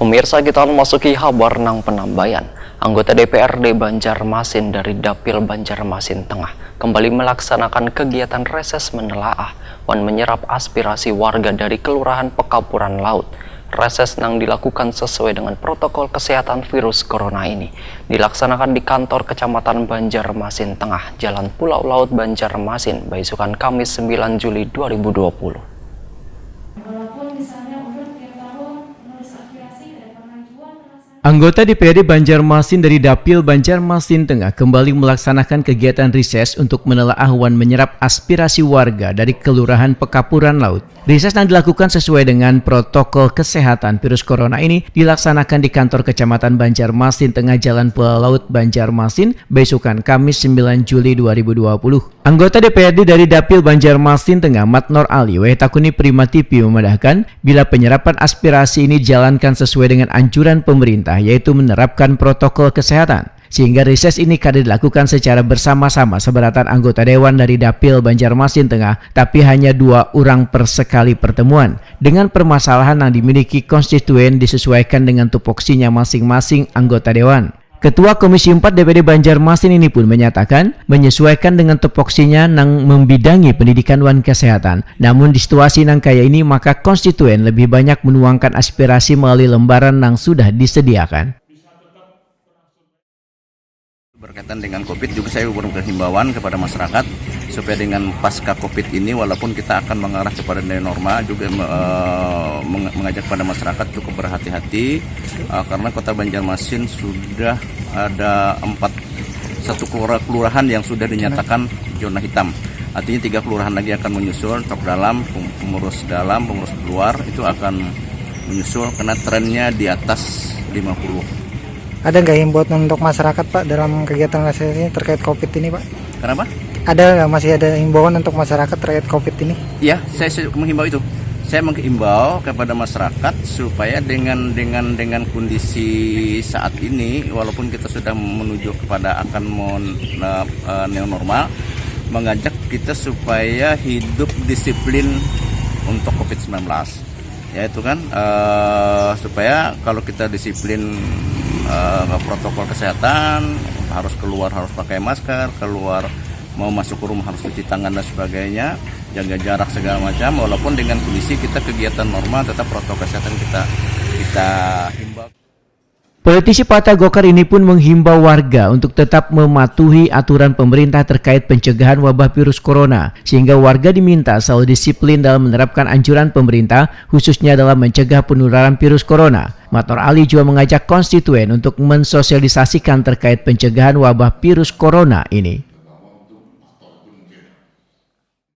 Pemirsa, kita memasuki kabar nang penambayan. Anggota DPRD Banjarmasin dari Dapil Banjarmasin Tengah kembali melaksanakan kegiatan reses menelaah dan menyerap aspirasi warga dari Kelurahan Pekapuran Laut. Reses nang dilakukan sesuai dengan protokol kesehatan virus corona ini dilaksanakan di kantor Kecamatan Banjarmasin Tengah, Jalan Pulau Laut Banjarmasin, Baisukan, Kamis 9 Juli 2020. Anggota DPRD Banjarmasin dari Dapil Banjarmasin Tengah kembali melaksanakan kegiatan reses untuk menelaah dan menyerap aspirasi warga dari Kelurahan Pekapuran Laut. Reses yang dilakukan sesuai dengan protokol kesehatan virus corona ini dilaksanakan di kantor Kecamatan Banjarmasin Tengah, Jalan Pulau Laut Banjarmasin, Baisukan, Kamis 9 Juli 2020. Anggota DPRD dari Dapil Banjarmasin Tengah, Matnor Ali Wetakuni Prima TV memandahkan bila penyerapan aspirasi ini dijalankan sesuai dengan anjuran pemerintah, yaitu menerapkan protokol kesehatan. Sehingga reses ini kadang dilakukan secara bersama-sama seberatan anggota dewan dari Dapil Banjarmasin Tengah, tapi hanya 2 orang per sekali pertemuan. Dengan permasalahan yang dimiliki konstituen disesuaikan dengan tupoksinya masing-masing anggota dewan. Ketua Komisi 4 DPD Banjarmasin ini pun menyatakan menyesuaikan dengan tupoksinya nang membidangi pendidikan dan kesehatan. Namun di situasi nang kaya ini maka konstituen lebih banyak menuangkan aspirasi melalui lembaran yang sudah disediakan. Berkaitan dengan COVID juga saya memberikan himbauan kepada masyarakat supaya dengan pasca COVID ini walaupun kita akan mengarah kepada new normal juga mengajak pada masyarakat cukup berhati-hati karena Kota Banjarmasin sudah ada 1 kelurahan yang sudah dinyatakan zona hitam. Artinya 3 kelurahan lagi akan menyusul, tok dalam, pengurus luar itu akan menyusul karena trennya di atas 50. Ada nggak himbauan untuk masyarakat, Pak, dalam kegiatan reses ini terkait COVID ini, Pak? Kenapa? Masih ada himbauan untuk masyarakat terkait COVID ini? Ya, saya menghimbau itu. Saya menghimbau kepada masyarakat supaya dengan kondisi saat ini, walaupun kita sudah menuju kepada akan new normal, mengajak kita supaya hidup disiplin untuk COVID-19. Yaitu kan supaya kalau kita disiplin protokol kesehatan, harus keluar harus pakai masker, keluar mau masuk ke rumah harus cuci tangan dan sebagainya, jaga jarak segala macam. Walaupun dengan kondisi kita kegiatan normal, tetap protokol kesehatan kita himbau. Politisi Partai Golkar ini pun menghimbau warga untuk tetap mematuhi aturan pemerintah terkait pencegahan wabah virus corona, sehingga warga diminta selalu disiplin dalam menerapkan anjuran pemerintah, khususnya dalam mencegah penularan virus corona. Matnor Ali juga mengajak konstituen untuk mensosialisasikan terkait pencegahan wabah virus corona ini.